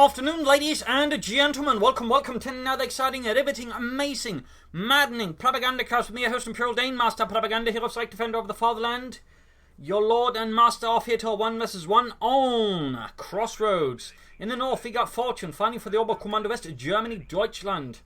afternoon, ladies and gentlemen. Welcome to another exciting, riveting, amazing, maddening Propagandacast with me, your host, Imperial Dane, Master Propaganda, hero, psych, defender of the fatherland. Your lord and master off here to a 1 vs 1 on Crossroads. In the north, we got Fortune, fighting for the Oberkommando West, Germany, Deutschland.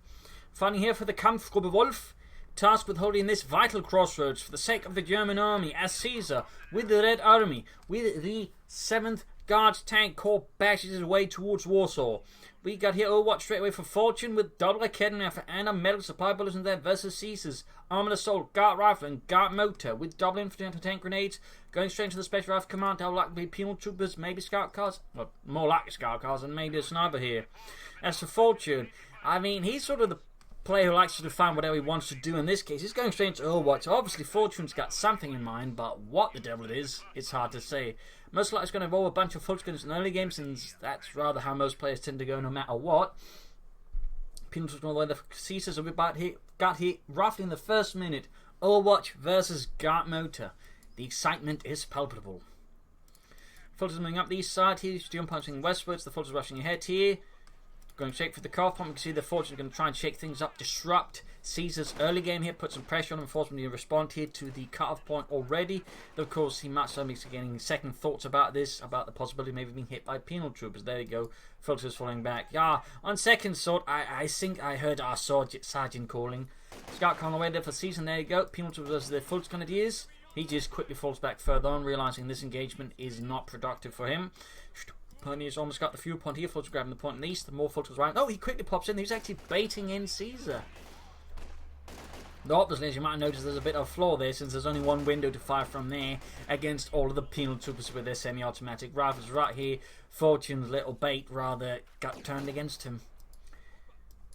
Fighting here for the Kampfgruppe Wolf, tasked with holding this vital crossroads for the sake of the German army, as Caesar, with the Red Army, with the 7th Guards Tank Corps bashes his way towards Warsaw. We got here Overwatch straight away for Fortune with double Raketenwerfer and a medical supply bullets in there versus Caesar's Armored Assault, Guard Rifle and Guard Motor with double infantry anti-tank grenades. Going straight into the Special Rifle Command, that will likely be penal troopers, maybe scout cars, well, more likely scout cars and maybe a sniper here. As for Fortune, I mean, he's sort of the player who likes to define whatever he wants to do. In this case, he's going straight into Overwatch. Obviously, Fortune's got something in mind, but what the devil it is, it's hard to say. Most likely it's going to involve a bunch of full screens in early games, since that's rather how most players tend to go no matter what. Penalties all the way. The Caesars will be got here roughly in the first minute. Overwatch versus Guard Motor. The excitement is palpable. Fulters moving up the east side here, Steel punching westwards. The Fulters rushing ahead here. Going straight for the car pump. You can see the Fortune going to try and shake things up, disrupt Caesar's early game here, put some pressure on him, force him to respond here to the cut-off point already. Though, of course, he might start getting second thoughts about this, about the possibility of maybe being hit by penal troopers. There you go, Fulters falling back. Yeah, on second thought, I think I heard our sergeant calling. Scout calling away there for Caesar. There you go, penal troopers as the Fulters Grenadiers. He just quickly falls back further on, realizing this engagement is not productive for him. He's almost got the fuel point here. Fulters grabbing the point in the east. The more Fulters right. Oh, he quickly pops in. He's actually baiting in Caesar. Though obviously, as you might notice, there's a bit of a flaw there, since there's only one window to fire from there against all of the penal troopers with their semi-automatic rifles. Right here, Fortune's little bait rather got turned against him.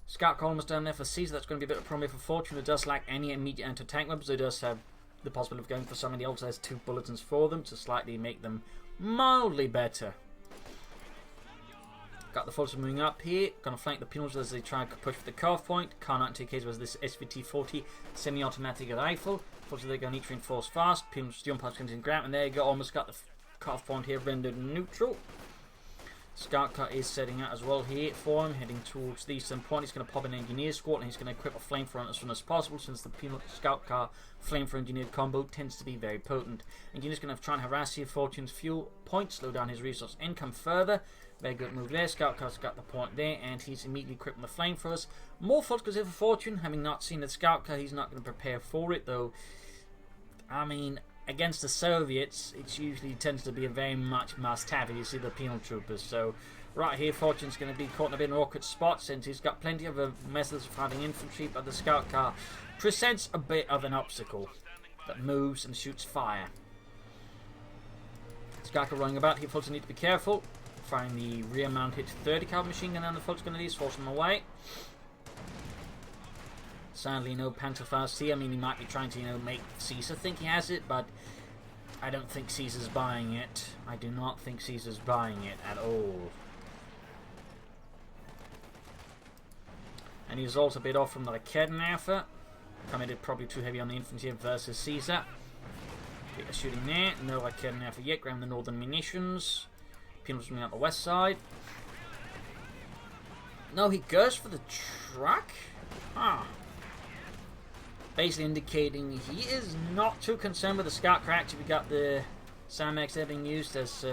Scout columns down there for Caesar. That's going to be a bit of a problem for Fortune. It does lack any immediate anti-tank weapons. It does have the possibility of going for somebody else that has 2 bulletins for them to slightly make them mildly better. Got the Fulters moving up here. Going to flank the penals as they try and push for the cutoff point. Can't indicate was this SVT-40 semi-automatic rifle. Fulters they're going to need to reinforce fast. Penals steel punch comes in ground, and there you go. Almost got the cutoff point here rendered neutral. Scout car is setting out as well here for him, heading towards the eastern point. He's going to pop an engineer squad, and he's going to equip a flamethrower as soon as possible, since the penal scout car flamethrower engineered combo tends to be very potent. Engineer's going to try and harass here Fortune's fuel point, slow down his resource income further. Very good move there. Scout car's got the point there, and he's immediately equipping the flamethrowers. More Fulters here for Fortune. Having not seen the scout car, he's not going to prepare for it, though. I mean, against the Soviets, it usually tends to be a very much must-have if you see the penal troopers. So, right here, Fortune's going to be caught in a bit of an awkward spot, since he's got plenty of methods of fighting infantry, but the scout car presents a bit of an obstacle that moves and shoots fire. Scout car running about here, Fulters need to be careful. Firing the rear-mounted 30 caliber machine gun down the Fulters Grenadiers, forcing them away. Sadly, no Panzerfaust here. I mean, he might be trying to, make Caesar think he has it, but I don't think Caesar's buying it. I do not think Caesar's buying it at all. And he's also a bit off from the Raketenwerfer. Committed probably too heavy on the infantry versus Caesar. Bit of shooting there. No Raketenwerfer yet. Grabbing the northern munitions. Penal's moving out the west side. No, he goes for the truck? Ah. Basically indicating he is not too concerned with the scout car. Actually, we got the SAMX there being used as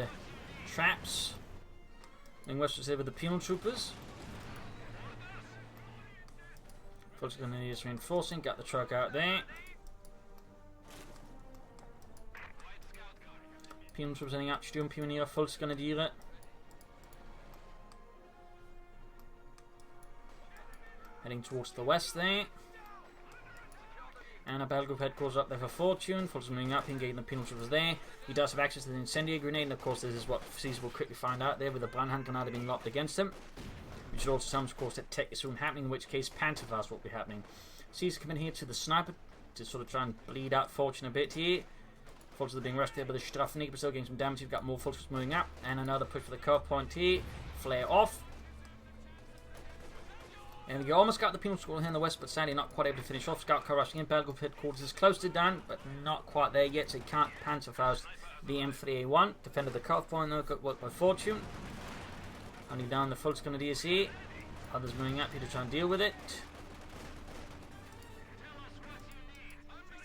traps. And westwards here with the penal troopers. Fulters going to use reinforcing. Got the truck out there. Penal troopers heading out. Sturmpioniere, Fulters Grenadiere. Heading towards the west there. And a battle group headquarters up there for Fortune. Fulters moving up, engaging the penal troopers there. He does have access to the incendiary grenade, and of course this is what Caesar will quickly find out there, with the Brandhand grenade being locked against him. Which should also tell him, of course, that tech is soon happening, in which case Panzerfaust will be happening. Caesar coming here to the sniper to sort of try and bleed out Fortune a bit here. Fulters are being rushed there by the Strafnik, but still getting some damage. You've got more Fulters moving up, and another push for the curve point here. Flare off. And we almost got the penal squad here in the west, but sadly not quite able to finish off. Scout car rushing in. Battle group headquarters is close to done, but not quite there yet, so he can't Panzerfaust the M3A1. Defended the cutoff point, though, got worked by Fortune. Hunting down the Fultz Grenadiers here. Others moving up here to try and deal with it.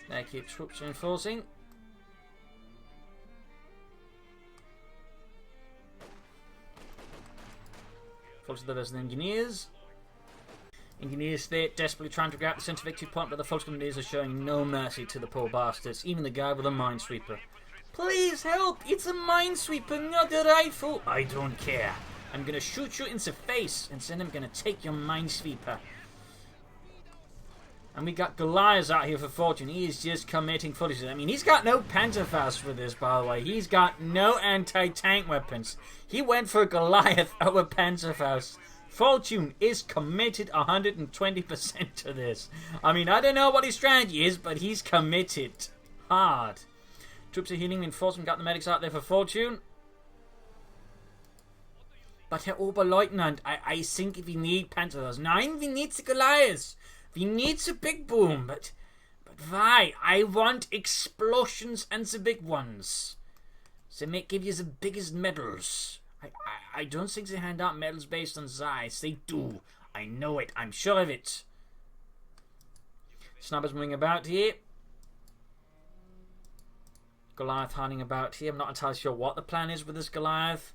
They keep troops reinforcing. Fultz the rest of the engineers. Engineers there desperately trying to grab the centre victory point, but the Fultz Grenadiers are showing no mercy to the poor bastards. Even the guy with a minesweeper. Please help! It's a minesweeper, not a rifle! I don't care. I'm gonna shoot you in the face and then I'm gonna take your minesweeper. And we got Goliaths out here for fortune. He is just committing foolishness. I mean, he's got no Panzerfaust for this, by the way. He's got no anti-tank weapons. He went for Goliath over Panzerfaust. Fortune is committed 120% to this. I mean, I don't know what his strategy is, but he's committed hard. Troops are healing, reinforcement, got the medics out there for fortune. But Herr Oberleutnant, I think we need Panzerfaust. Nein, we need the Goliaths. We need the big boom, but why? I want explosions and the big ones. They may give you the biggest medals. I don't think they hand out medals based on size. They do. I know it. I'm sure of it. Snipers moving about here. Goliath hiding about here. I'm not entirely sure what the plan is with this Goliath.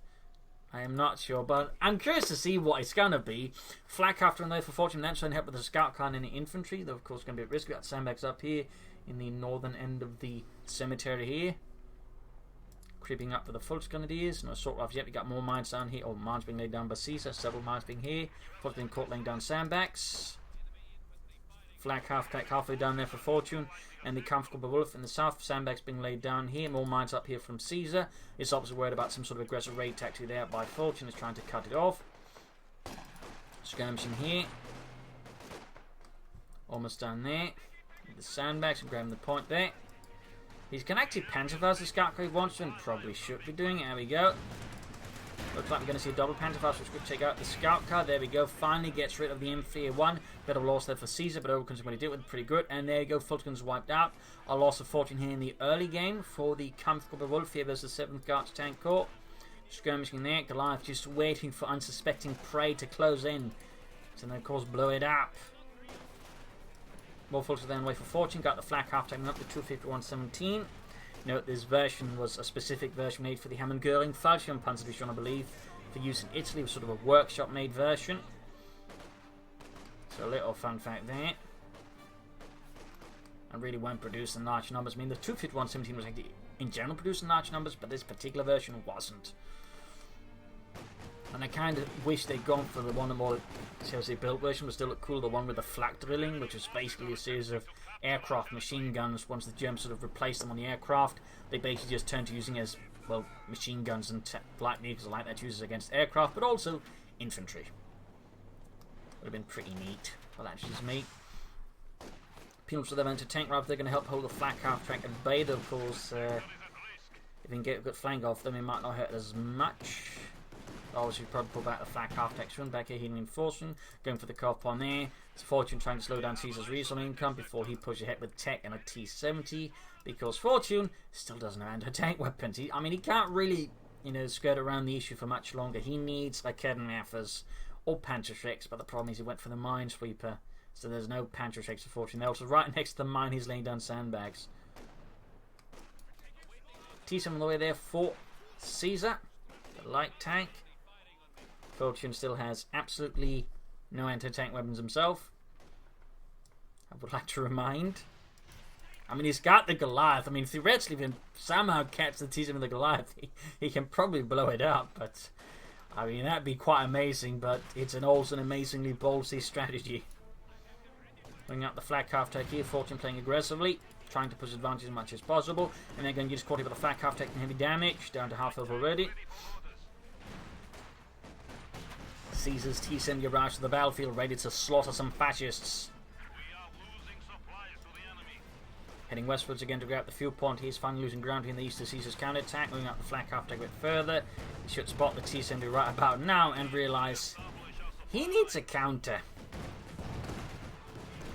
I am not sure, but I'm curious to see what it's going to be. Flak after and there for fortune, then trying to help with the scout car and the infantry. They're of course going to be at risk. We've got sandbags up here in the northern end of the cemetery here. Creeping up for the Fultz Grenadiers. No assault rifles yet. We got more mines down here. Oh, mines being laid down by Caesar. Several mines being here. Fultz being caught laying down sandbags. Flak halfway down there for fortune. And the comfortable wolf in the south. Sandbags being laid down here. More mines up here from Caesar. It's obviously worried about some sort of aggressive raid tactic there by fortune. Is trying to cut it off. Skirmishing here. Almost down there. With the sandbags and grabbing the point there. He's connected Panzerfaust the scout car he wants to and probably should be doing it. There we go. Looks like we're going to see a double Panzerfaust which could take out the scout car. There we go. Finally gets rid of the M3A1. Bit of a loss there for Caesar, but Overkins when he did it with pretty good. And there you go. Fulton's wiped out. A loss of fortune here in the early game for the comfortable Wolf here versus the 7th Guards Tank Corps. Skirmishing there. Goliath just waiting for unsuspecting prey to close in. So then of course blow it up. More Fulton then away for fortune. Got the flak half taking up to 251.17. Note this version was a specific version made for the Hammond Göring Fallschirm Panzer Division, I believe, for use in Italy. It was sort of a workshop made version. So a little fun fact there. And really weren't produced in large numbers. I mean, the 251.17 was actually in general produced in large numbers, but this particular version wasn't. And I kind of wish they'd gone for the one the more seriously built version, but still look cool. The one with the flak drilling, which is basically a series of aircraft machine guns. Once the Germans sort of replaced them on the aircraft, they basically just turned to using as, well, machine guns and light vehicles like that uses against aircraft, but also infantry. Would have been pretty neat. Well, that's just me. Penals for them into tank rifle. They're going to help hold the flak half track at bay. Though, of course, if we can get a good flank off them, it might not hurt as much. Obviously, probably pull back the flak half text run back here, healing reinforcement, going for the cop on there. It's Fortune trying to slow down Caesar's resource income before he pushes ahead with tech and a T-70, because Fortune still doesn't have anti-tank weapons. I mean, he can't really, skirt around the issue for much longer. He needs Raketenwerfers or Panzerschrecks, but the problem is he went for the Minesweeper, so there's no Panzerschrecks for Fortune. They're also right next to the mine. He's laying down sandbags. T-7 on the way there for Caesar, the light tank. Fortune still has absolutely no anti-tank weapons himself. I would like to remind. I mean, he's got the Goliath. I mean, theoretically, if he somehow catch the T-7 with the Goliath, he can probably blow it up. But, I mean, that'd be quite amazing. But it's also an amazingly ballsy strategy. Bringing up the flak half-tech here. Fortune playing aggressively, trying to push advantage as much as possible. And they're going to use Quaddy with the flak half-tech and heavy damage. Down to half health already. Caesar's T-70 arrives to the battlefield, ready to slaughter some fascists. Heading westwards again to grab the fuel point. He's finally losing ground here in the east to Caesar's counterattack. Moving up the flak half-tech a bit further. He should spot the T-70 right about now and realise he needs a counter.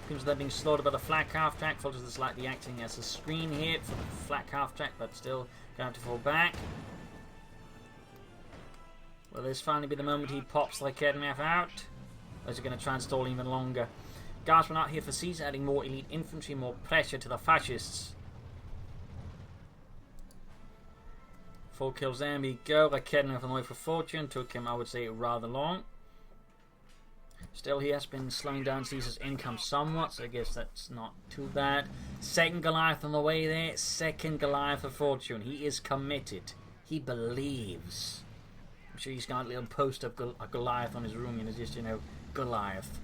Seems they're being slaughtered by the flak half-track. Fulters is slightly acting as a screen here for the flak half-track, but still going to have to fall back. Will this finally be the moment he pops the Kednev out? Or is he going to try and stall even longer? Guardsmen out here for Caesar, adding more elite infantry, more pressure to the fascists. 4 kills there, we go. The Kednev on the way for fortune. Took him, I would say, rather long. Still, he has been slowing down Caesar's income somewhat, so I guess that's not too bad. Second Goliath on the way there. Second Goliath of fortune. He is committed. He believes. I'm sure he's got a little post of a Goliath on his room, and it's just, you know, Goliath.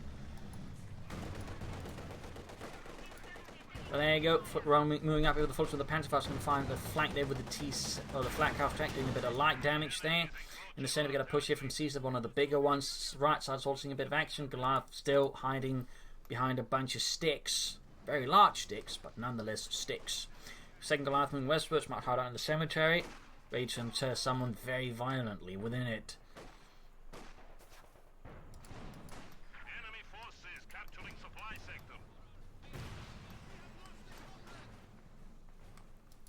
But there you go. Moving up here with the fortune of the Panzerfaust, going to find the flank there with the flak half track, doing a bit of light damage there. In the centre, we got a push here from Caesar, one of the bigger ones. Right side's also seeing a bit of action. Goliath still hiding behind a bunch of sticks. Very large sticks, but nonetheless sticks. Second Goliath moving westwards, might hide out in the cemetery. Ready to inter someone very violently within it. Enemy forces capturing supply sector.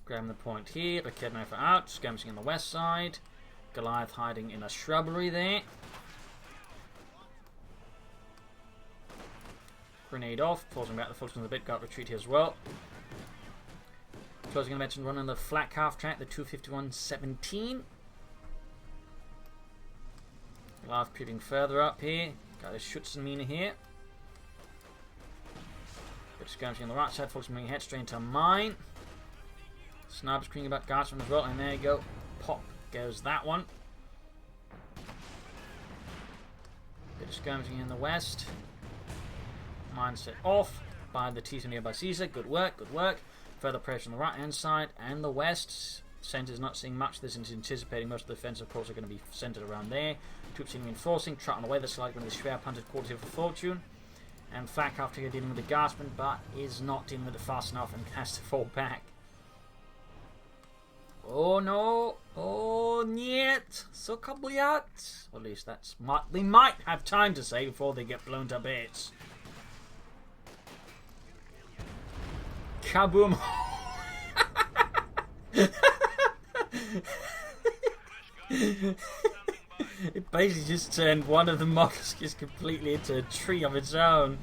Grabbing the point here. The Kednev out, skirmishing on the west side. Goliath hiding in a shrubbery there. Grenade off, forcing back the fortune of the bit, got retreat here as well. Closing, I mentioned running the flak half track, the 251-17. Goliath creeping further up here. Got his Schützenmine here. Bit skirmishing on the right side, forcing moving head straight into mine. Sniper screaming about Guardsman as well, and there you go. Pop goes that one. Bit of skirmishing in the west. Mine set off by the T nearby Caesar. Good work, good work. Further pressure on the right hand side and the west. Centre's not seeing much of this and is anticipating most of the defense, of course, are going to be centered around there. Troops reinforcing, trot on the way. That's like one of the schwer punted quarters here for fortune. And Flak after here dealing with the Guardsman, but is not dealing with it fast enough and has to fall back. Oh no! Oh niet! So Goliaths! Or at least that's what they might have time to say before they get blown to bits. Kaboom! It basically just turned one of the mollusks completely into a tree of its own.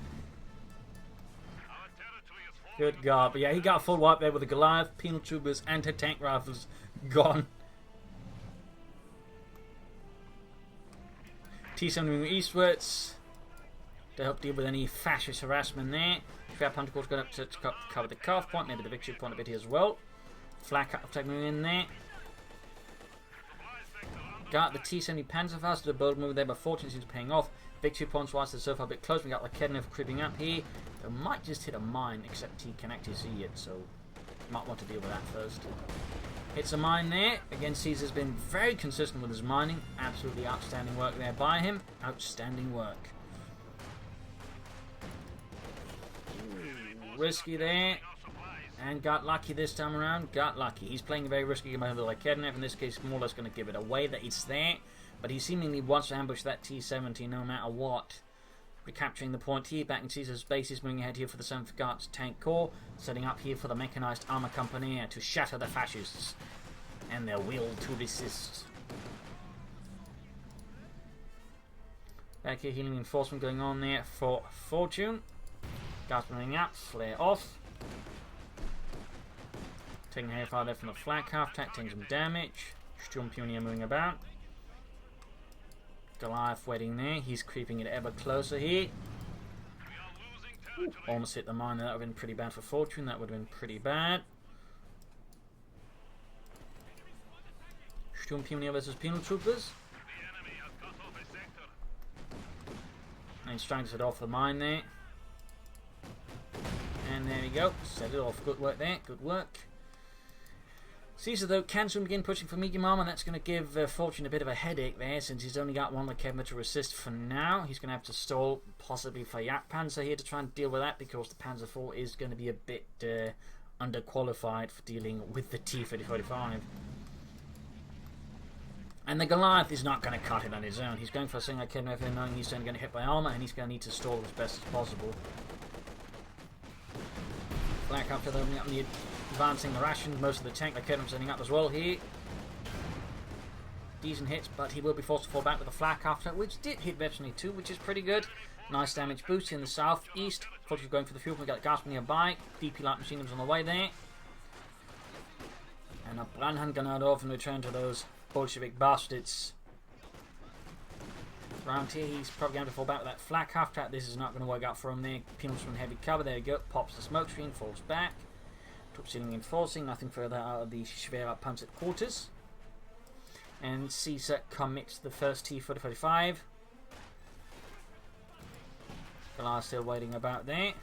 Good God. But yeah, he got a full wipe there with the Goliath, penal tubers, anti-tank rifles gone. T7 moving eastwards to help deal with any fascist harassment there. Trap Hunter Corps going up to cover the calf point, maybe the victory point a bit here as well. Flak attack moving in there. Got the T70 Panzerfaust, the bold move there, but fortune seems paying off. Victory points wise, they're so far a bit close. We got the Kednev creeping up here. They might just hit a mine, except he can actually see it, so might want to deal with that first. Hits a mine there. Again, Caesar's been very consistent with his mining. Absolutely outstanding work there by him. Outstanding work. Risky there. And got lucky this time around. Got lucky. He's playing a very risky game like Kednev. In this case, more or less going to give it away that it's there. But he seemingly wants to ambush that T-70 no matter what. Recapturing the point here. Back in Caesar's base. He's moving ahead here for the 7th Guards Tank Corps. Setting up here for the Mechanized Armor Company to shatter the fascists and their will to resist. Back here, healing enforcement going on there for fortune. Guards moving up. Flare off. Taking hair fire there from the flak half track, taking some damage. Sturmpioneer moving about. Goliath waiting there. He's creeping it ever closer here. Ooh, almost hit the mine. That would have been pretty bad for fortune. That would have been pretty bad. Sturmpioneer versus penal troopers. And he's trying to set off the mine there. And there we go. Set it off. Good work there. Good work. Caesar, though, can soon begin pushing for medium armor. That's going to give Fortune a bit of a headache there, since he's only got one Lekevma to resist for now. He's going to have to stall, possibly for Jagdpanzer here to try and deal with that, because the Panzer IV is going to be a bit underqualified for dealing with the T-3045. And the Goliath is not going to cut it on his own. He's going for a single Lekevma, knowing he's only going to get hit by armor, and he's going to need to stall as best as possible. Black after opening up the advancing the rations, most of the tank Lekevma setting up as well here. decent hits, but he will be forced to fall back with a flak after, which did hit veteran 2, which is pretty good. Nice damage boost in the southeast. Fortunately going for the fuel. We got a gas nearby. DP light machine guns on the way there. And a Brandhand Grenade off in return to those Bolshevik bastards. Round here, he's probably going to fall back with that flak half track. This is not going to work out for him there. Penals from heavy cover. There we go. Pops the smoke screen, falls back. Top ceiling reinforcing. Nothing further out of the Schwerer Panzer quarters. And Caesar commits the first T-45. Goliath still waiting about there.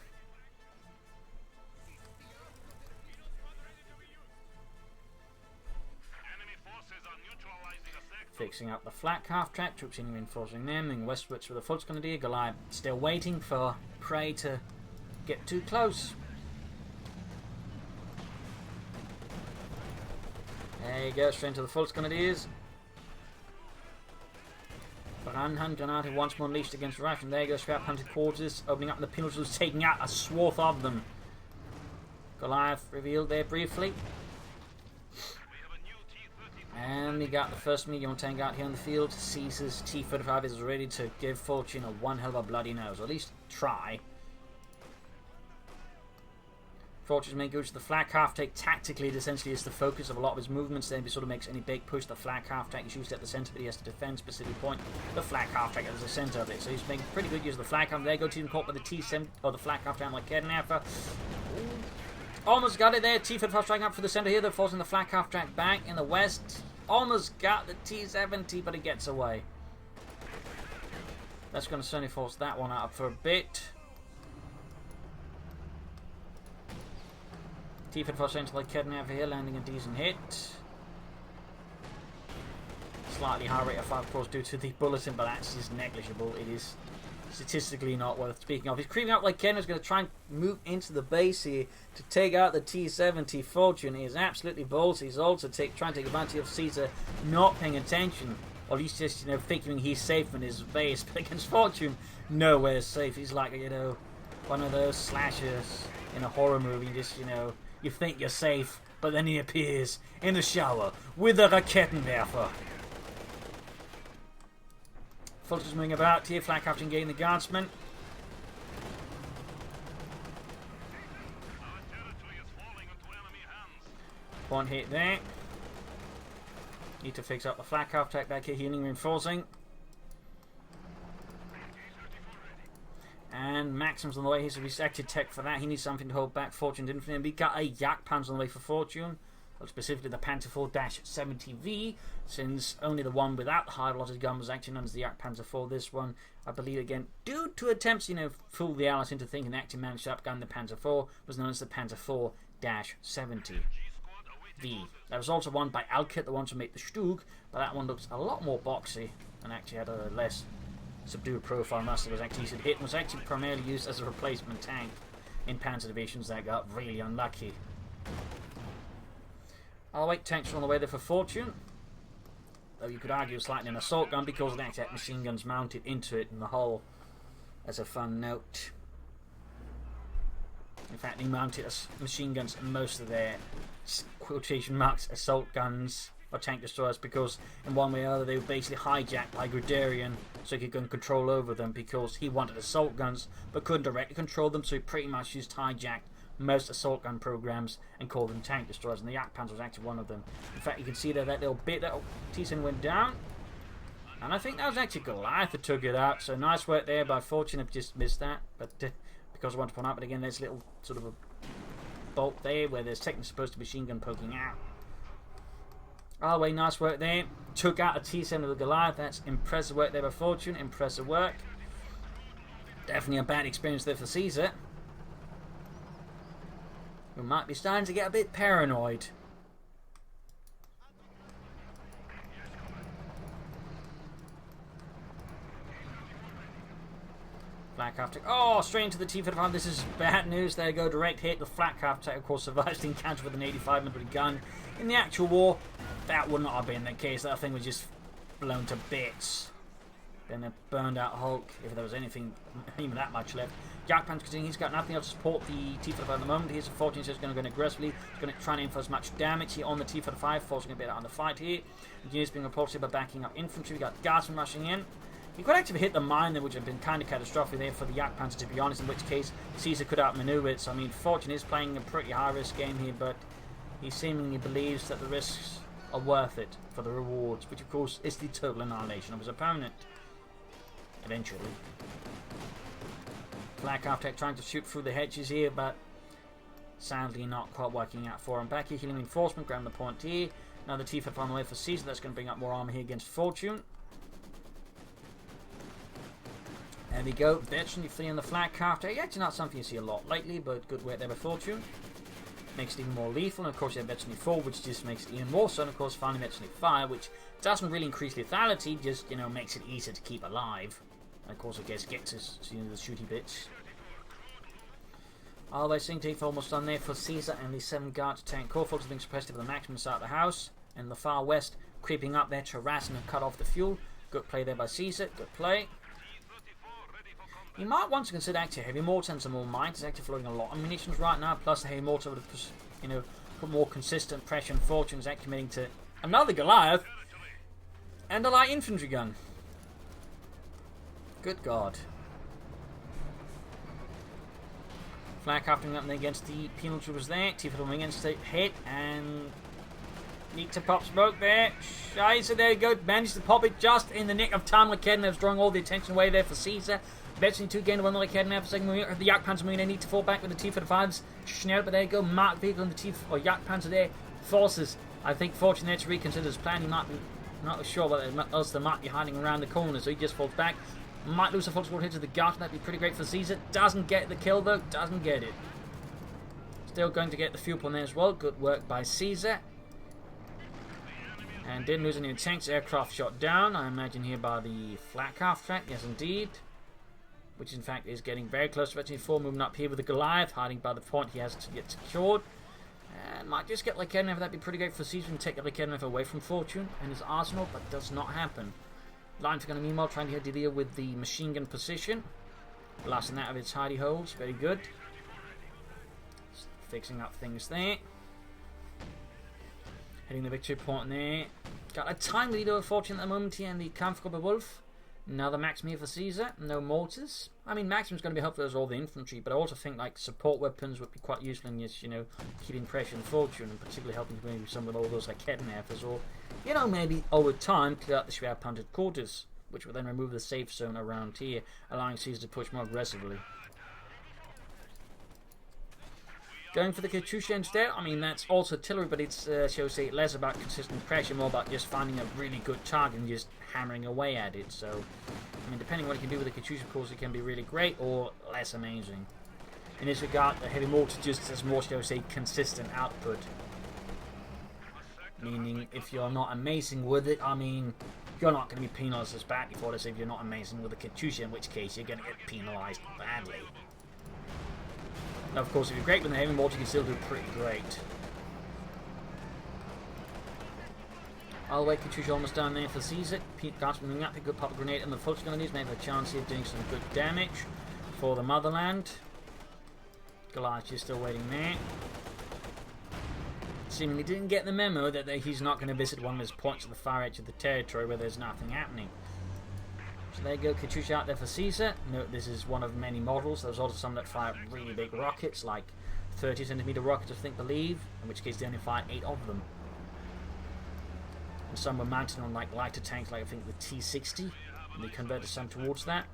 Fixing up the flak half track, troops in reinforcing them, moving westwards with the Volksgrenadier. Goliath still waiting for prey to get too close. There you go, straight into the Volksgrenadiers. Brandhand Grenade once more unleashed against Russian. There you go, Schwerer Panzer quarters, opening up the Penals, taking out a swath of them. Goliath revealed there briefly. And we got the first medium tank out here on the field. Caesar's T-35 is ready to give Fortune a one hell of a bloody nose, or at least try. Fortune's main go to the flak half take. Tactically, it essentially is the focus of a lot of his movements. Then if he sort of makes any big push, the flak half track is usually at the centre, but he has to defend specific point. The flak half track is the centre of it, so he's making pretty good use of the flak half. There you go, team caught by the T-7 or the flak half track like Kednaffer. Almost got it there. T-35 striking up for the centre here. They're forcing the flak half track back in the west. Almost got the T-70, but it gets away. That's going to certainly force that one out for a bit. T-35 straight to like Kednaffer here, landing a decent hit. Slightly high rate of fire, of course, due to the bulletin, but that's just negligible. It is statistically not worth speaking of. He's creeping up like Ken is going to try and move into the base here to take out the T-70 Fortune. He is absolutely ballsy. He's also trying to take advantage of Caesar not paying attention, or at least just thinking he's safe in his base. But against Fortune, nowhere safe. He's like one of those slashers in a horror movie. Just you think you're safe, but then he appears in the shower with a Raketenwerfer. Fulton's moving about here, flak after engaging the guardsmen. One hit there. Need to fix up the flak half track back here, healing reinforcing. And Maxim's on the way here, so he's active tech for that. He needs something to hold back Fortune infantry. And we got a Yak Panzer on the way for Fortune. Specifically the Panzer 4-70V, since only the one without the high velocity gun was actually known as the Yak Panzer 4. This one, I believe, again, due to attempts, fool the Allies into thinking they actually managed to outgun the Panzer 4, was known as the Panzer 4-70V. There was also one by Alkit, the one to make the Stug, but that one looks a lot more boxy and actually had a less subdued profile. Muscle was actually hit and was actually primarily used as a replacement tank in Panzer divisions that got really unlucky. I'll wait tanks on the way there for Fortune. Though you could argue slightly an assault gun because of the actual machine guns mounted into it in the hull. As a fun note. In fact, they mounted machine guns and most of their quotation marks assault guns or tank destroyers because in one way or other they were basically hijacked by Guderian so he could go and control over them because he wanted assault guns but couldn't directly control them, so he pretty much just hijacked most assault gun programs and called them tank destroyers, and the Yak Panzer was actually one of them. In fact, you can see there that little bit that T-10 went down, and I think that was actually Goliath that took it out, so nice work there by Fortune. I've just missed that, but because I want to point out, but again, there's a little sort of a bolt there where there's technically supposed to be machine gun poking out. Oh, wait, nice work there. Took out a T-10 with a Goliath. That's impressive work there by Fortune. Impressive work. Definitely a bad experience there for Caesar. We might be starting to get a bit paranoid. Flak half track. Oh, straight into the T-55. This is bad news. There you go, direct hit. The flak half track, of course, survives the encounter with an 85mm gun. In the actual war, that would not have been the case. That thing was just blown to bits. Then a burned out Hulk, if there was anything even that much left. Jack Pan's continuing, he's got nothing else to support the T-45 at the moment. Here's a 14, so he's going to go in aggressively. He's going to try and aim for as much damage here on the T-45, forcing a bit out of the fight here. Engineers being repulsed by backing up infantry. We got Guardsmen rushing in. He could actually hit the mine there, which would have been kind of catastrophic there for the Yak Panzer, to be honest, in which case Caesar could outmaneuver it. So, I mean, Fortune is playing a pretty high-risk game here, but he seemingly believes that the risks are worth it for the rewards, which, of course, is the total annihilation of his opponent. Eventually. Flak Architect trying to shoot through the hedges here, but sadly not quite working out for him. Back here, healing reinforcement, grabbing the point here. Now the T-5 on the way for Caesar. That's going to bring up more armor here against Fortune. There we go. Virtually free on the Flak Architect. Actually not something you see a lot lately, but good work there by Fortune. Makes it even more lethal, and of course you have Virtually 4, which just makes it even more so, and of course finally Virtually 5, which doesn't really increase lethality, just, you know, makes it easier to keep alive. And of course, I guess, gets us to, you know, the shooty bits. All the same take almost done there for Caesar and the 7 guards tank core folks being suppressed for the maximum side of the house. And the far west creeping up there to harass and cut off the fuel. Good play there by Caesar, good play. You might want to consider actually heavy mortar and some more mines. It's actually floating a lot of munitions right now, plus the heavy mortar would have, you know, put more consistent pressure, and Fortune's actually committing to another Goliath and a light infantry gun. Good God. Flak happening up against the penal troopers there. T-5 against the hit and need to pop smoke there. Scheiße, there you go. Managed to pop it just in the nick of time. Lekednev's drawing all the attention away there for Caesar. Betching 2 gained 1 Lekednev. Second the Yak Panzer Marine need to fall back with the T-45s. Schnell, but there you go. Mark vehicle on the Yak Panzer there. Forces. I think Fortune there to reconsider his plan. He might be not sure what else they might be hiding around the corner, so he just falls back. Might lose a full squad hit to the Guard. That'd be pretty great for Caesar. Doesn't get the kill though. Doesn't get it. Still going to get the fuel plant there as well. Good work by Caesar. And didn't lose any tanks. Aircraft shot down. I imagine here by the Flak Architect. Yes, indeed. Which in fact is getting very close to Virtually 4. Moving up here with the Goliath. Hiding by the point he has to get secured. And might just get Lekednev. That'd be pretty great for Caesar. And take Lekednev away from Fortune and his arsenal. But does not happen. Line's going to meanwhile trying to deal with the machine gun position. Blasting that of its hidey holes. Very good. Fixing up things there. Hitting the victory point there. Got a time lead over Fortune at the moment here in the Kampfgruppe Wolf. Another Maxim here for Caesar. No mortars. I mean, Maxim's going to be helpful as all the infantry, but I also think like support weapons would be quite useful in just, you know, keeping pressure on Fortune, and particularly helping maybe some with all those like Kettenwerfers, or, you know, maybe over time clear out the schwer punted quarters, which will then remove the safe zone around here, allowing Caesar to push more aggressively. Going for the Katyusha instead, I mean, that's also artillery, but it's, shall we say, less about consistent pressure, more about just finding a really good target and just hammering away at it. So, I mean, depending on what you can do with the Katyusha, of course, it can be really great or less amazing. In this regard, the heavy mortar just has more, shall we say, consistent output. Meaning, if you're not amazing with it, I mean, you're not going to be penalised as badly for this if you're not amazing with the Katyusha, in which case you're going to get penalised badly. Now, of course, if you're great with the heavy mortar, you can still do pretty great. All the way, Katyusha almost down there for Caesar. Guards moving up, a good pop grenade, and the folks going to use maybe a chance here of doing some good damage for the motherland. Goliath is still waiting there. Seemingly didn't get the memo that he's not going to visit one of his points at the far edge of the territory where there's nothing happening. So there you go, Katyusha out there for Caesar. Note this is one of many models. There's also some that fire really big rockets, like 30cm rockets, I believe, in which case they only fire 8 of them. And some were mounted on like lighter tanks, like I think the T-60, and they converted some towards that.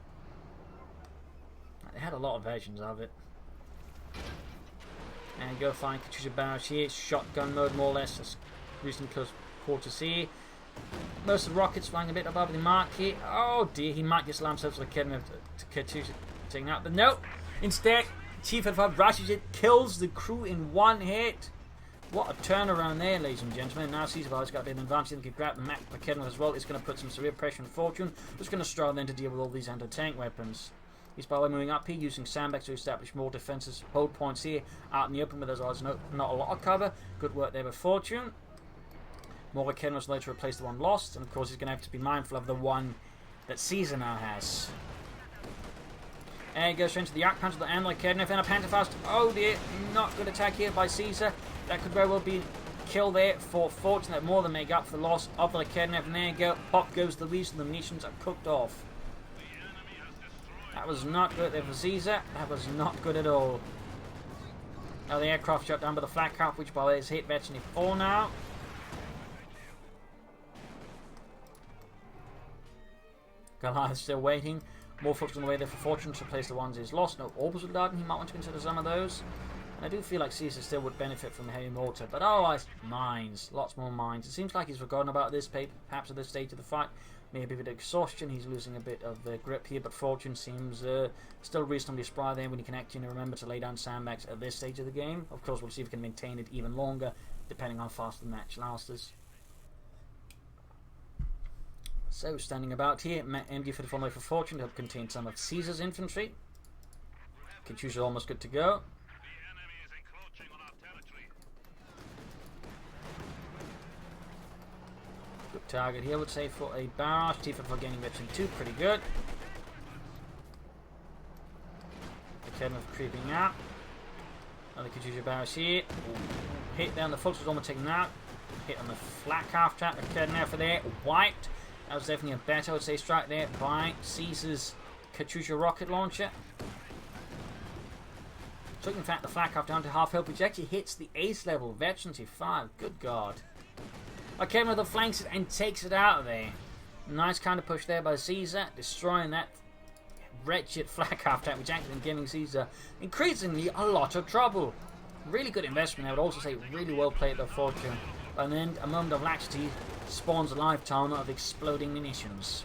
They had a lot of versions of it. And go find Katyusha barrage here, shotgun mode more or less, just recently close quarters here. Most of the rockets flying a bit above the mark here. Oh dear, he might just allow himself to Katyusha taking out, but no! Instead, T-55 rushes it, kills the crew in one hit. What a turnaround there, ladies and gentlemen. Now Caesar's got a bit of an advantage. He can grab the Mac Kedner as well. It's going to put some severe pressure on Fortune. It's going to struggle then to deal with all these anti-tank weapons. He's by the way moving up here, using sandbags to establish more defenses, hold points here out in the open where there's not a lot of cover. Good work there with Fortune. More Kedner was later replace the one lost, and of course he's going to have to be mindful of the one that Caesar now has. And he goes straight into the Yak Panzer, the Amler Kednev, and a Pantherfast. Oh dear, not good attack here by Caesar. That could very well be kill there for Fortune, that more than make up for the loss of the Kednev. And there you go, pop goes the reason the munitions are cooked off. That was not good there for Caesar. That was not good at all. Now the aircraft shot down by the flak half, which by the way is hit veteran 4 now. Goliaths still waiting. More folks on the way there for Fortune to replace the ones he's lost. No orbital dart, and he might want to consider some of those. And I do feel like Caesar still would benefit from heavy mortar, but otherwise, mines. Lots more mines. It seems like he's forgotten about this, perhaps at this stage of the fight. Maybe with exhaustion, he's losing a bit of grip here, but Fortune seems still reasonably spry there when he can actually remember to lay down sandbags at this stage of the game. Of course, we'll see if he can maintain it even longer, depending on how fast the match lasts. So, standing about here, MD for the front line for Fortune to help contain some of Caesar's infantry. Katyusha almost good to go. The enemy is encroaching on our territory. Good target here, I would say, for a barrage. Tifa for getting veteran 2, pretty good. The Kednev creeping out. Another Katyusha barrage here. Ooh. Hit down, the Fultz was almost taken out. Hit on the flak half track, the Kednev for there, wiped. That was definitely a better, I would say, strike there by Caesar's Katyusha rocket launcher. Took, in fact, the flak half down to half health, which actually hits the ace level, veterancy 5. Good God. Okay, with the flanks it and takes it out of there. Nice kind of push there by Caesar, destroying that wretched flak half track, which actually giving Caesar increasingly a lot of trouble. Really good investment, I would also say, really well played by Fortune. And then a moment of laxity spawns a lifetime of exploding munitions.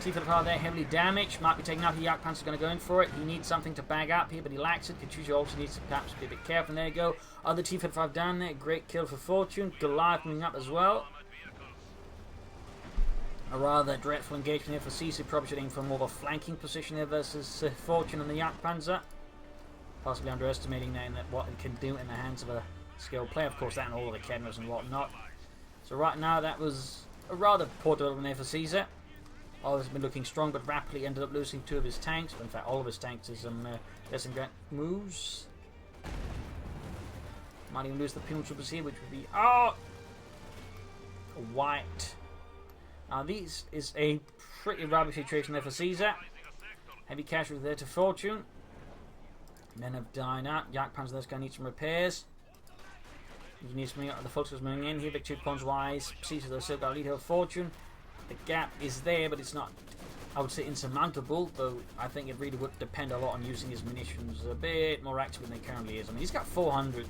T-55 there, heavily damaged. Might be taken out. The Yak Panzer's going to go in for it. He needs something to bag up here, but he lacks it. Katyusha also needs to perhaps be a bit careful. And there you go. Other T-55 down there. Great kill for Fortune. Goliath moving up as well. A rather dreadful engagement here for Caesar. Probably should aim for more of a flanking position here versus Fortune and the Yak Panzer. Possibly underestimating that what it can do in the hands of a skilled player. Of course, that and all of the Kedners and whatnot. So right now, that was a rather poor development there for Caesar. Always been looking strong, but rapidly ended up losing 2 of his tanks. In fact, all of his tanks as some great moves. Might even lose the Puma Troopers here, which would be white. Now, these is a pretty rubbish situation there for Caesar. Heavy casualties there to Fortune. Men have died out. Yak Panzer there's going to need some repairs. He needs to the Fultz moving in here. Victory points wise. Caesar though still got a lead of Fortune. The gap is there, but it's not, I would say, insurmountable, though I think it really would depend a lot on using his munitions a bit more actively than he currently is. I mean, he's got 400,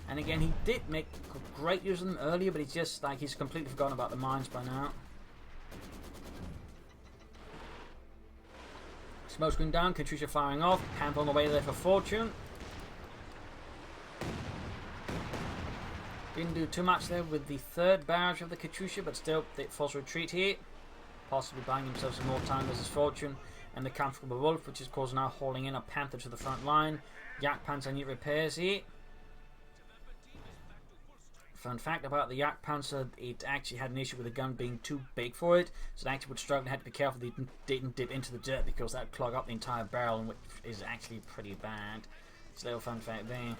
and again, he did make great use of them earlier, but it's just like he's completely forgotten about the mines by now. Smoke screen down, Katyusha firing off, Panther on the way there for Fortune. Didn't do too much there with the third barrage of the Katyusha, but still, they force retreat here. Possibly buying himself some more time versus Fortune. And the Comfortable Wolf, which is causing now hauling in a Panther to the front line. Yak Panzer need repairs here. Fun fact about the Yak Panzer, it actually had an issue with the gun being too big for it. So it actually would struggle and had to be careful that it didn't dip into the dirt, because that would clog up the entire barrel, which is actually pretty bad. It's a little fun fact there.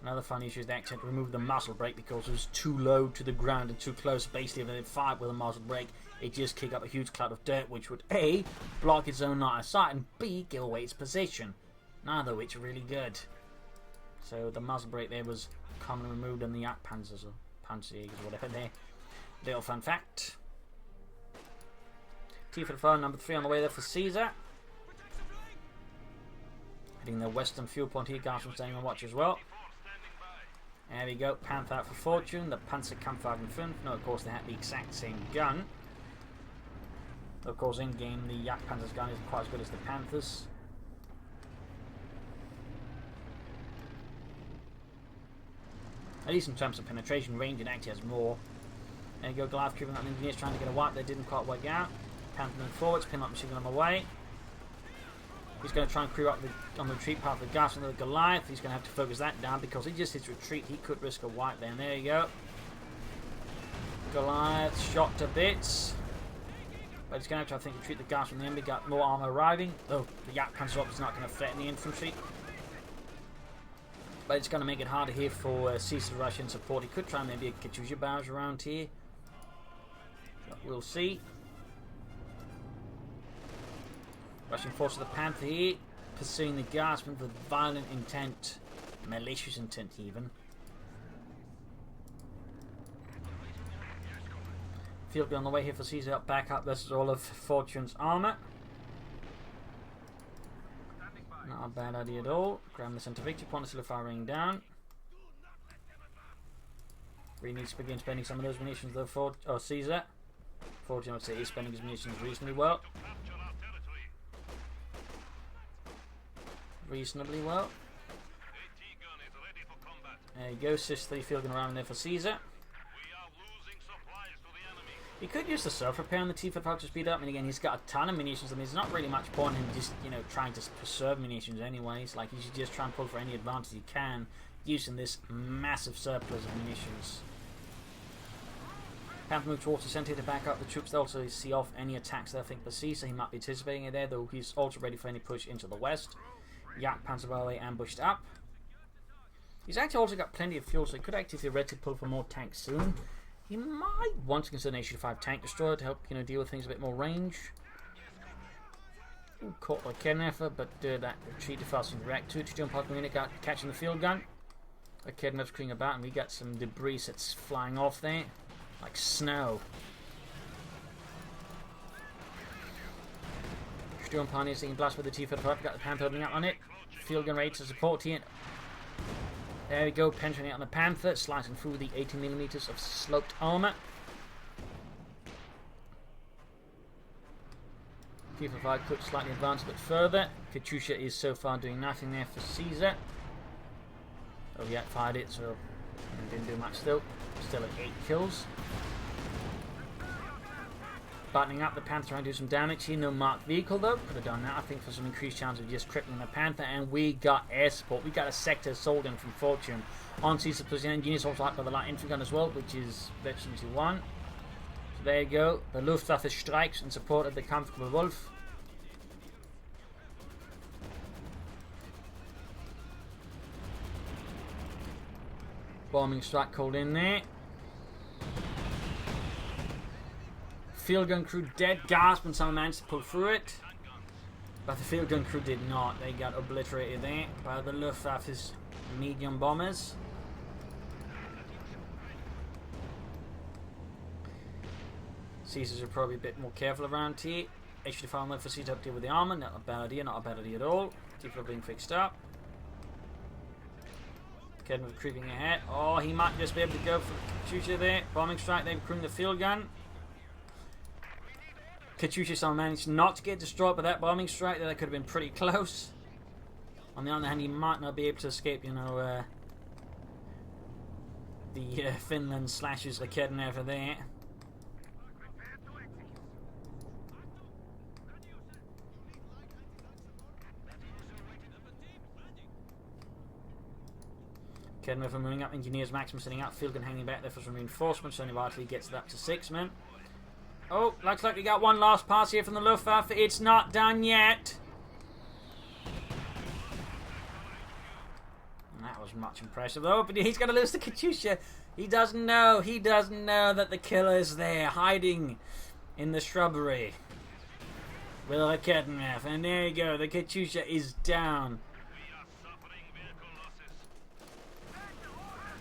Another fun issue is they actually had to remove the muzzle brake because it was too low to the ground and too close. Basically, if they fired with a muzzle brake, it just kicked up a huge cloud of dirt, which would A, block its own line of sight, and B, give away its position. Neither of which are really good. So the muzzle brake there was commonly removed in the Yak Panzers or Panzerjägers or whatever there. Little fun fact. T for the phone, number 3 on the way there for Caesar. Hitting the western fuel point here, Garson staying on watch as well. There we go, Panther out for Fortune, the Panzerkampfwagen 5. No, of course they had the exact same gun. Of course, in game, the Yak Panzer's gun isn't quite as good as the Panther's. At least in terms of penetration range, it actually has more. There you go, Goliath creeping up, engineers trying to get a wipe, they didn't quite work out. Panther moving forwards, pin up machine gun on the way. He's going to try and creep up on the retreat path of the Gas and the Goliath. He's going to have to focus that down because he just hits retreat. He could risk a wipe there. And there you go. Goliaths shot to bits. But it's going to have to, I think, retreat the guards from the enemy. Got more armor arriving. Though the Yak Panzer Op is not going to threaten the infantry. But it's going to make it harder here for Caesar to rush in support. He could try maybe a Katyusha barrage around here. But we'll see. Rushing force of the Panther here. Pursuing the Guardsmen with violent intent. Malicious intent even. Field gun on the way here for Caesar. Back up versus all of Fortune's armor. Not a bad idea at all. Grab the center victory point, still firing down. Really needs to begin spending some of those munitions though for Caesar. Fortune, I would say, is spending his munitions reasonably well. Reasonably well. There you go, Sis 3 field gun around there for Caesar. He could use the self repair on the T-55 to speed up. And again, he's got a ton of munitions. I mean, there's not really much point in just, you know, trying to preserve munitions anyways. Like, you should just try and pull for any advantage you can using this massive surplus of munitions. Panther move towards the centre to back up the troops. They also see off any attacks that I think perceive, so he might be anticipating it there, though he's also ready for any push into the west. Yak Panzer Railway ambushed up. He's actually also got plenty of fuel, so he could actually theoretically pull for more tanks soon. He might want to consider an HQ-5 tank destroyer to help, you know, deal with things a bit more range. Ooh, caught by Kednefer, but that retreat to fast and direct to jump out the unit, catching the field gun. Kednefer's clearing about, and we got some debris that's flying off there, like snow. Sturm Pioneers taking blast with the T-55, got the Panther opening up on it. Field gun ready to support here. There we go, penetrating on the Panther, slicing through the 80mm of sloped armor. T-55 could slightly advance a bit further. Katyusha is so far doing nothing there for Caesar. Oh yeah, fired it, so didn't do much still. Still at 8 kills. Buttoning up the Panther trying to do some damage here. No marked vehicle though. Could have done that, I think, for some increased chance of just crippling the Panther. And we got air support. We got a sector assault gun from Fortune on Caesar position. Engineers also out by the light infantry gun as well, which is veteran to 1. So there you go. The Luftwaffe strikes in support of the Comfortable Wolf. Bombing strike called in there. Field gun crew dead. Gasp when someone managed to pull through it. But the field gun crew did not. They got obliterated there by the Luftwaffe's medium bombers. Caesars are probably a bit more careful around here. Actually found one for Caesar up to deal with the armor. Not a bad idea, not a bad idea at all. People are being fixed up. Kedman creeping ahead. Oh, he might just be able to go for Katyusha there. Bombing strike, they've crewing the field gun. Katyusha somehow managed not to get destroyed by that bombing strike. That could have been pretty close. On the other hand, he might not be able to escape, you know, the Finland slashes the Kednever there. Kednever moving up, engineers maximum setting up, field gun hanging back there for some reinforcements. Only rightly gets that to 6 men. Oh, looks like we got one last pass here from the Luftwaffe. It's not done yet. That was much impressive though, but he's going to lose to Katyusha. He doesn't know that the killer is there, hiding in the shrubbery with a Kednev. And there you go, the Katyusha is down.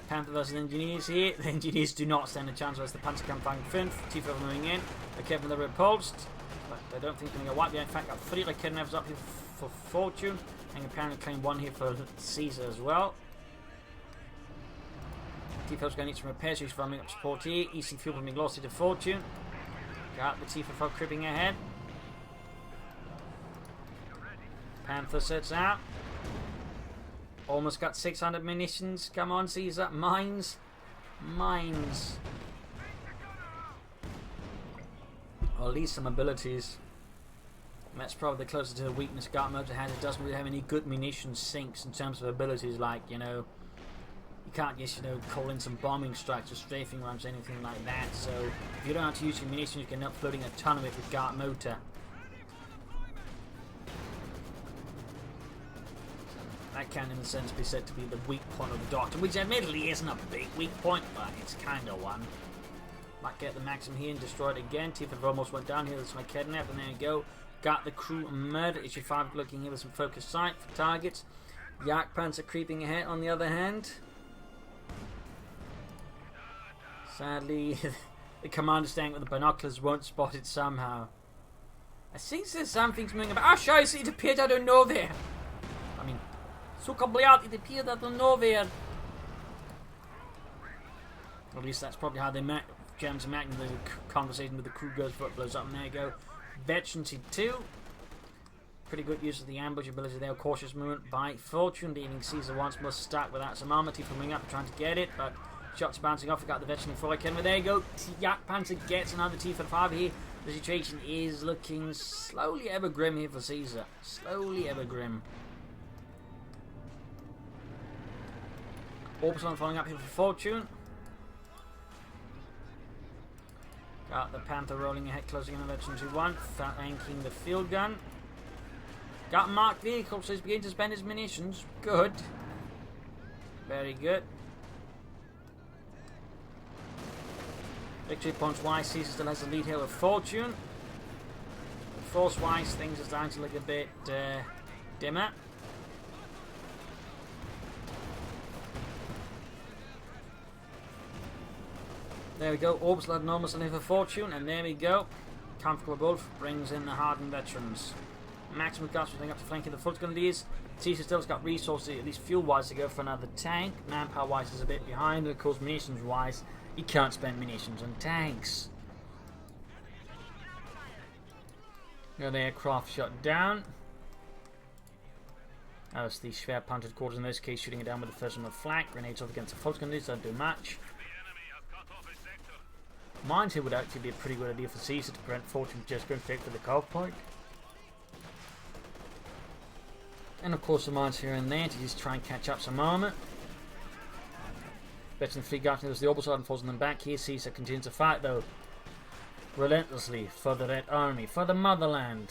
Panther versus Engineers here. The Engineers do not stand a chance versus the Panzer Kampfwagen 5. T-5 moving in. The Kevin they're repulsed. But I don't think they're going to get wiped. In fact, got 3 Kednevs up here for Fortune. And apparently claim 1 here for Caesar as well. T-5's going to need some repairs. He's running up support here. EC fuel being lost to Fortune. Got the T-5 creeping ahead. Panther sets out. Almost got 600 munitions. Come on, Caesar. Mines. Mines. Or at least some abilities. And that's probably the closest to the weakness Guard Motor has. It doesn't really have any good munitions sinks in terms of abilities, like, you know, you can't just, you know, call in some bombing strikes or strafing runs, anything like that. So if you don't have to use your munitions, you can end up floating a ton of it with Guard Motor. That can, in a sense, be said to be the weak point of the Doctor, which admittedly isn't a big weak point, but it's kind of one. Might get the Maxim here and destroy it again. Tifa almost went down here. That's my kidnap, and there you go. Got the crew murdered. Issue 5 looking here with some focused sight for targets. Yak Panzer creeping ahead on the other hand. Sadly, the commander staying with the binoculars won't spot it somehow. I think there's something's moving about. Ah, scheiße, it appeared out of nowhere. I mean, so kabliat, it appeared out of nowhere. At least that's probably how they met. James and Mac in the conversation with the crew goes before it blows up, and there you go. Veterancy 2. Pretty good use of the ambush ability there. Cautious movement by Fortune, leaving Caesar once more stuck without some armor. Tifa coming up and trying to get it, but shots bouncing off. We got the veteran for Ken, but there you go. Yak Panzer gets another Tifa 5 here. The situation is looking slowly ever grim here for Caesar. Slowly ever grim. Orbison following up here for Fortune. Got the Panther rolling ahead, closing in on veteran 2-1, flanking the field gun. Got marked vehicle, so he's beginning to spend his munitions. Good. Very good. Victory points wise, Caesar still has the lead here with Fortune. Force wise, things are starting to look a bit dimmer. There we go. Orbital had enormous for Fortune, and there we go. Comfortable Wolf brings in the hardened veterans. Maximum gas running up to flanking the Fulton Grenadiers. Caesar still's got resources, at least fuel-wise, to go for another tank. Manpower-wise is a bit behind, and of course munitions-wise, you can't spend munitions on tanks. Got the aircraft shot down. As the Schwerpanzer quarters in this case, shooting it down with the first on the flank. Grenades off against the Fulton Grenadiers, don't do much. Mines here would actually be a pretty good idea for Caesar to prevent Fortune just going straight for the cold point. And of course the mines here and there to just try and catch up some armor. Veteran 3 Guardians goes to the orbital and falls on them back here. Caesar continues to fight though. Relentlessly for the Red Army, for the motherland.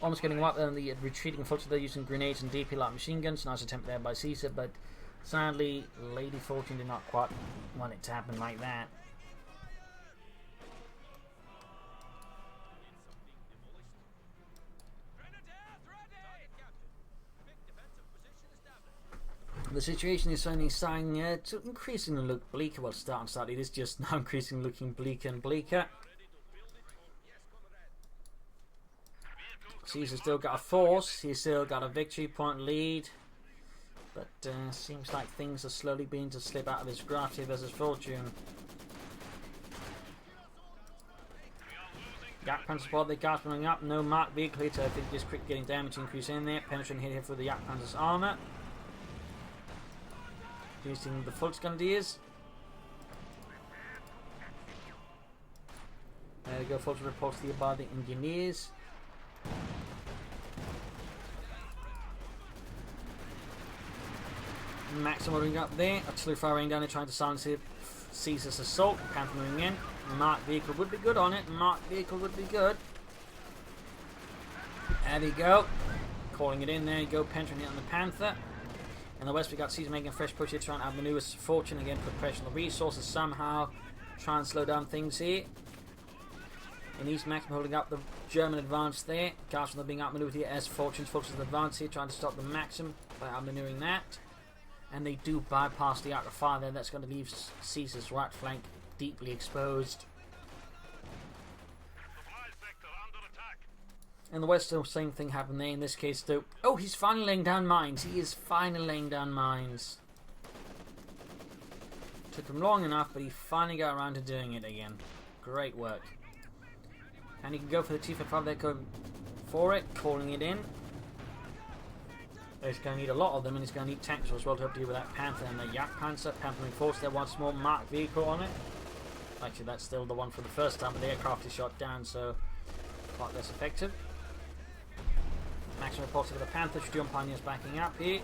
Almost getting wiped on the retreating Fulton. They're using grenades and DP light machine guns. Nice attempt there by Caesar, but sadly Lady Fortune did not quite want it to happen like that. The situation is only starting to increasingly look bleaker. Well, starting, it is just now increasingly looking bleaker and bleaker. Caesar's still got a force, he's still got a victory point lead, but seems like things are slowly beginning to slip out of his grasp here versus Fortune. Yak Panzer spot, the guards running up, no marked vehicle here, so I think just quick getting damage increase in there. Penetrating hit here for the Yak Panzer's armor. Using the Volksgrenadiers. There we go, Fortune reports here by the engineers. Maxim moving up there, artillery firing down there trying to silence it. Caesar's assault, Panther moving in. Marked vehicle would be good on it, marked vehicle would be good. There we go. Calling it in, there you go, penetrating on the Panther. In the west we got Caesar making a fresh push here, trying to outmaneuver Fortune again, put pressure on the resources somehow, try and slow down things here. In east, Maxim holding up the German advance there. Garston being outmaneuvered here as Fortune's advance here, trying to stop the Maxim by outmaneuvering that. And they do bypass the arc of fire there. That's going to leave Caesar's right flank deeply exposed. In the west, the same thing happened there. In this case, though, oh, he's finally laying down mines. He is finally laying down mines. Took him long enough, but he finally got around to doing it again. Great work. And he can go for the T-55 there, going for it, calling it in. He's going to need a lot of them, and he's going to need tanks as well to help deal with that Panther and the Yak Panzer. Panther reinforced there, once more marked vehicle on it. Actually, that's still the one for the first time, but the aircraft is shot down, so quite less effective. Maximum reports of the Panther, Sturm Pioneers backing up here.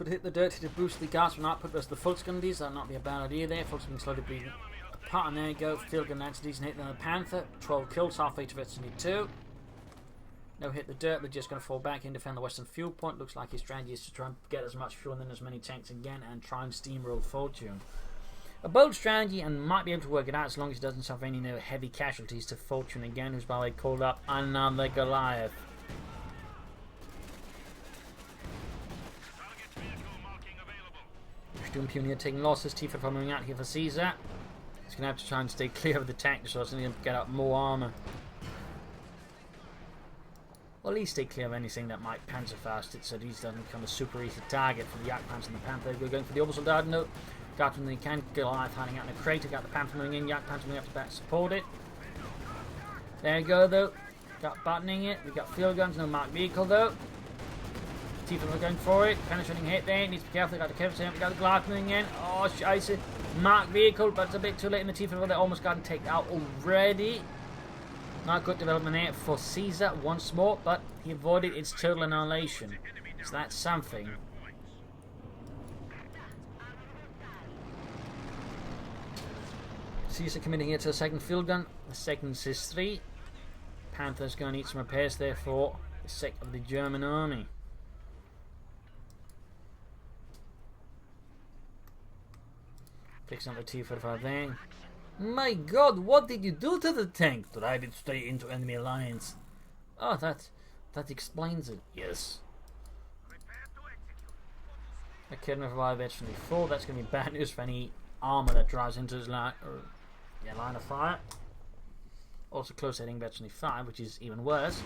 Could hit the dirt to boost the gas from output versus the Fulskundies. That'd not be a bad idea there. Fulskundies being slowly bleeding apart, and there you go. Field gun, that's a decent hit. Then the Panther, 12 kills, halfway to Destiny 2. No hit the dirt, they're just going to fall back and defend the western fuel point. Looks like his strategy is to try and get as much fuel and then as many tanks again and try and steamroll Fortune. A bold strategy, and might be able to work it out as long as he doesn't suffer any heavy casualties to Fortune again, who's by the way called up another Goliath. Doing Pioneer taking losses. Tifa coming out here for Caesar. He's going to have to try and stay clear of the tank so he's going to get up more armor. Or at least stay clear of anything that might panzer fast it so that he doesn't become a super easy target for the Yak Panther and the Panther. We're going for the Orbital Dart note. Got him when he can. Goliath hiding out in a crater. Got the Panther moving in. Yak Panther moving up to back support it. There you go though. Got buttoning it. We got field guns. No marked vehicle though. Tifa are going for it. Penetrating hit there. Needs to be careful. Got the Kevin. We got the Goliath moving in. Oh, scheiße. Marked vehicle, but it's a bit too late in the Tifa. They almost got him taken out already. Not good development there for Caesar once more, but he avoided its total annihilation. So that's something. Caesar committing here to the second field gun. The second SIS-3. Panther's going to need some repairs there for the sake of the German army. Picks up the T-45 there. My god, what did you do to the tank? Drive it straight into enemy lines. Oh, that explains it. Yes. A kid revive Edge 24. That's going to be bad news for any armor that drives into his line of fire. Also close heading Edge 25, which is even worse.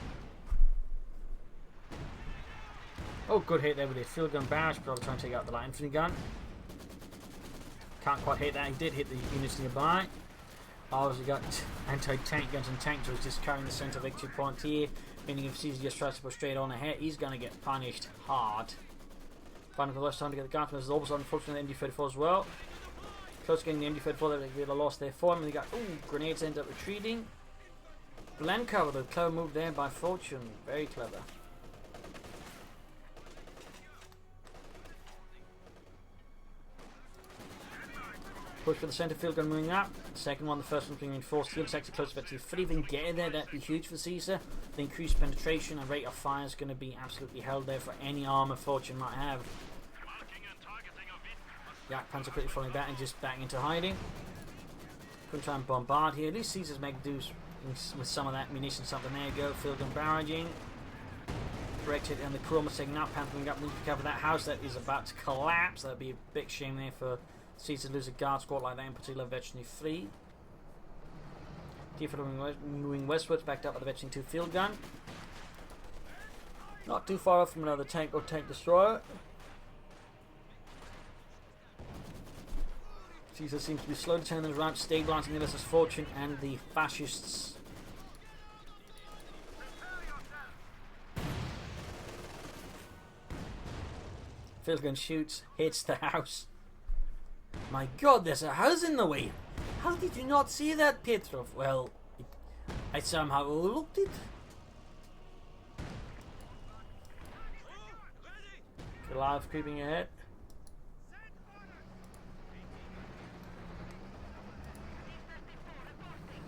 Oh, good hit there with a field gun barrage. Probably trying to take out the light infantry gun. Can't quite hit that. He did hit the units nearby. Obviously got anti-tank guns and tank droids just carrying the center victory point here. Meaning if Caesar just tries to push straight on ahead, he's going to get punished hard. Finding for the last time to get the guns. There's also unfortunately the MD-34 as well. Close getting the MD-34. They get a loss there for him. And they got grenades end up retreating. Blend cover, the clever move there by Fortune. Very clever. Push for the centre field gun moving up. The second one, the first one being reinforced. Field sector close to victory. If even get in there, that'd be huge for Caesar. The increased penetration and rate of fire is going to be absolutely held there for any armour Fortune might have. Yak Panther quickly falling back and just back into hiding. Couldn't try and bombard here. At least Caesar's making do with some of that munition. Something there you go. Field gun barraging. Directed and the crew almost taking out. Panther moving up. Need to cover that house that is about to collapse. That'd be a big shame there for Caesar to lose a guard squad like that, in particular Veteran 3. Tifa moving westwards, backed up by the Veteran 2 field gun. Not too far off from another tank or tank destroyer. Caesar seems to be slowly turning around, stabilising the versus Fortune and the fascists. Field gun shoots, hits the house. My god, there's a house in the way. How did you not see that, Petrov? Well, I somehow overlooked it. Goliath creeping ahead.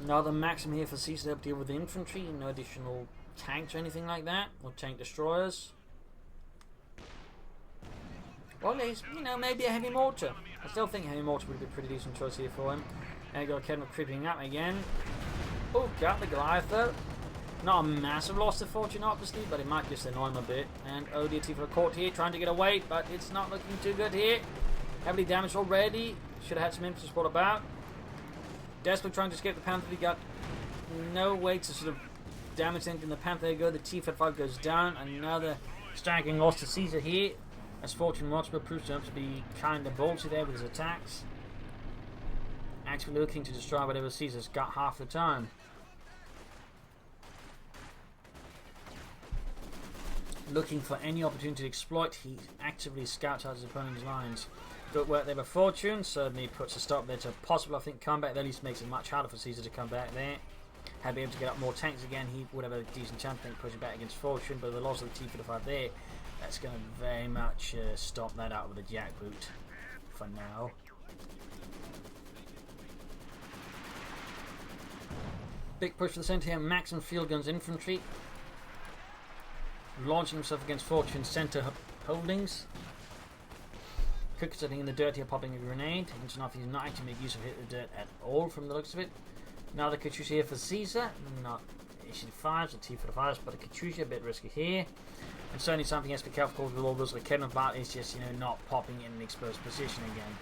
Another maximum here for Caesar to deal with the infantry. No additional tanks or anything like that. Or tank destroyers. Well, at least, maybe a heavy mortar. I still think heavy mortar would be a pretty decent choice here for him. And you got Kedma creeping up again. Oh, got the Goliath though. Not a massive loss to Fortune, obviously, but it might just annoy him a bit. And ODT for the court here, trying to get away, but it's not looking too good here. Heavily damaged already. Should have had some infantry spot about. Desperately trying to escape the Panther. He got no way to sort of damage anything. The Panther, there you go. The T-55 goes down. Another staggering loss to Caesar here. As Fortune Watchman proves to be kind of ballsy there with his attacks. Actually looking to destroy whatever Caesar's got half the time. Looking for any opportunity to exploit, he actively scouts out his opponent's lines. Good work there by Fortune, certainly puts a stop there to possible, I think, comeback. That at least makes it much harder for Caesar to come back there. Had been able to get up more tanks again, he would have a decent chance, I think, pushing back against Fortune, but the loss of the T-45 there That's going to very much stop that out with a jackboot for now. Big push for the centre here. Maximum field guns infantry. Launching himself against Fortune's centre holdings. Cook sitting in the dirt here, popping a grenade. Interesting enough, he's not actually made use of hit the dirt at all from the looks of it. Now the Katyusha here for Caesar. Not issue 5, so T for the 5s, but a Katyusha, a bit risky here. And certainly something he has to be careful with all those like Kevin about is just, not popping in an exposed position again.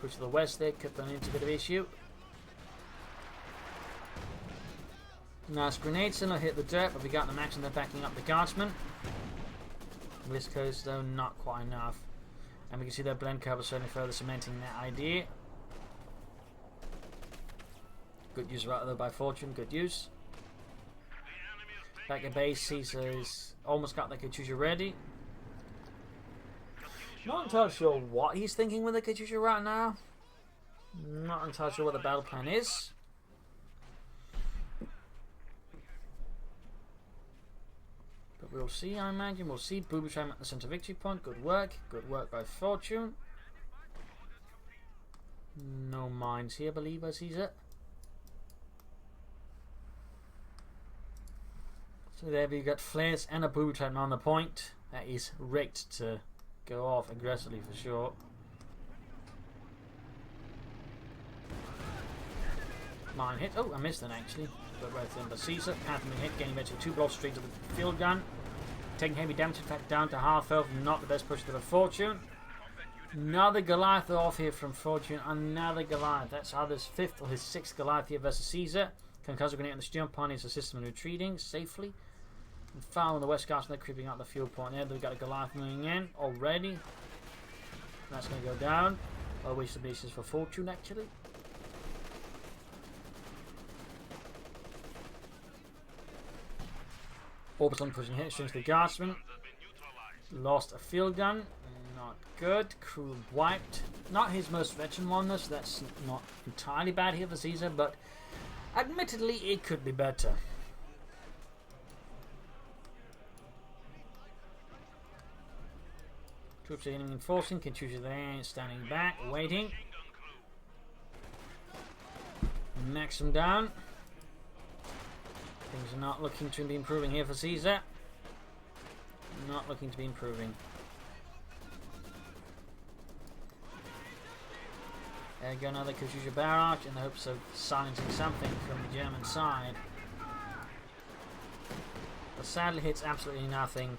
Push to the west there, could run into a bit of issue. Nice grenade, still not hit the dirt, but we got the max and they're backing up the guardsmen. West Coast though, not quite enough. And we can see their blend cover certainly further cementing that idea. Good use right though by Fortune, good use. Back at base, Caesar's almost got the Katyusha ready. Not entirely sure what he's thinking with the Katyusha right now. Not entirely sure what the battle plan is. But we'll see, I imagine. We'll see. Booby Tram at the center victory point. Good work. Good work by Fortune. No mines here, I believe I see it. So there we got flares and a booby trap on the point. That is rigged to go off aggressively for sure. Mine hit. Oh, I missed that actually. But right then, but Caesar having been hit, getting eventually 2 blocks straight to the field gun. Taking heavy damage, in fact, down to half health. Not the best push to the Fortune. Another Goliath off here from Fortune. Another Goliath. That's either his 5th or his 6th Goliath here versus Caesar. Concussive grenade on the steering point is a system retreating safely. And foul on the west guards, they're creeping out the fuel point there. They've got a Goliath moving in already. That's going to go down. A waste of bases for Fortune actually. Orbital pushing hit straight to the guardsman. Lost a field gun. Not good. Crew wiped. Not his most veteran one, so that's not entirely bad here for Caesar, but admittedly it could be better. Troops are reinforcing. Katyusha there, standing back, waiting. Max them down. Things are not looking to be improving here for Caesar. Not looking to be improving. There you go, another Katyusha barrage in the hopes of silencing something from the German side. But sadly hits absolutely nothing.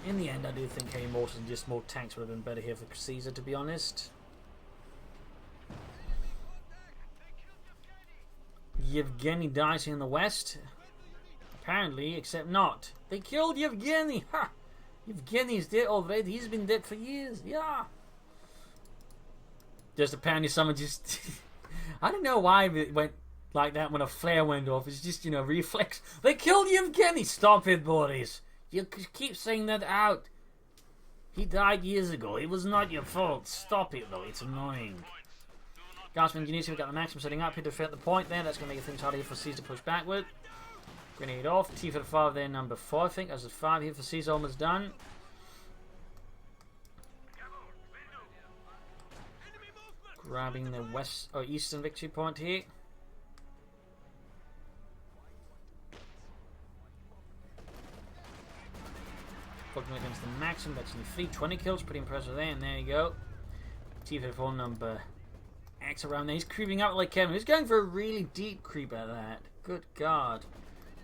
In the end, I do think heavy mortars and just more tanks would have been better here for Caesar, to be honest. Yevgeny dies here in the west. Apparently, except not. They killed Yevgeny! Ha! Yevgeny's dead already. He's been dead for years. Yeah. Just apparently someone just... I don't know why it went like that when a flare went off. It's just, reflex. They killed Yevgeny! Stop it, Boris. You keep saying that out. He died years ago. It was not your fault. Stop it, though. It's annoying. Guardsman Engineers have got the maximum setting up here to fit the point there. That's going to make things harder here for Caesar to push backward. Grenade off. T for the 5 there, number 4, I think. That's a 5 here for Caesar, almost done. Grabbing the west or eastern victory point here. Focusing against the maximum, that's only 320 kills, pretty impressive there, and there you go. T54 number X around there. He's creeping up like Kevin. He's going for a really deep creep at that. Good God.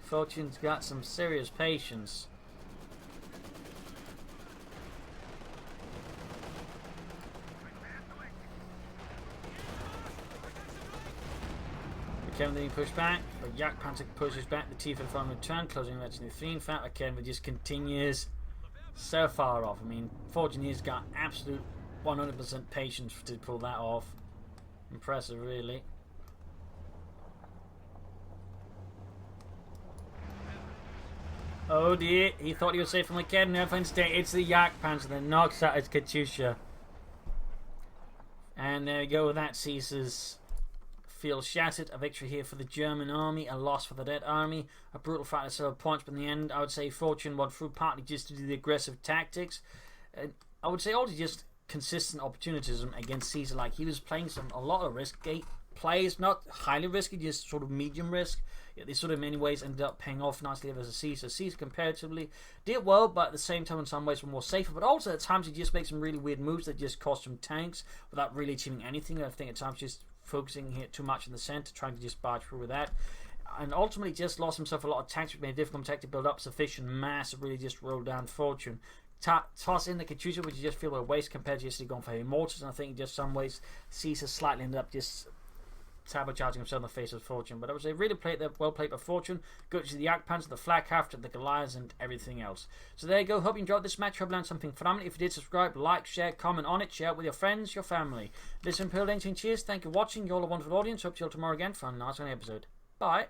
Fortune's got some serious patience. Kevin then pushed back, but Yak Panzer pushes back. The T54 return, closing eventually 3. In fact, Kevin just continues so far off. I mean, Fortune has got absolute 100% patience to pull that off. Impressive, really. Oh dear, he thought he was safe from the Kevin. No, instead, it's the Yak Panzer that knocks out his Katyusha. And there we go, that Caesar's feels shattered. A victory here for the German army, a loss for the Dead army, a brutal fight at several points, but in the end, I would say Fortune won through partly just to do the aggressive tactics. I would say also just consistent opportunism against Caesar. Like, he was playing a lot of risky plays, not highly risky, just sort of medium risk. Yeah, they sort of in many ways ended up paying off nicely versus Caesar. Caesar comparatively did well, but at the same time in some ways were more safer, but also at times he just makes some really weird moves that just cost him tanks without really achieving anything. I think at times just focusing here too much in the center, trying to just barge through with that, and ultimately just lost himself a lot of tanks, which made it difficult to build up sufficient mass to really just roll down Fortune. Toss in the CoH2, which you just feel a waste compared to just going for heavy mortars, and I think in just some ways Caesar slightly ended up just sabotaging himself in the face of Fortune. But I would say really well played by Fortune. Good to see the Jagdpanzer, the Flak-Hafter, the Goliaths, and everything else. So there you go. Hope you enjoyed this match. Hope you learned something phenomenal. If you did, subscribe, like, share, comment on it, share it with your friends, your family. This is Imperial Dancing. Cheers. Thank you for watching. You're all a wonderful audience. Hope to see you all tomorrow again for a nice episode. Bye.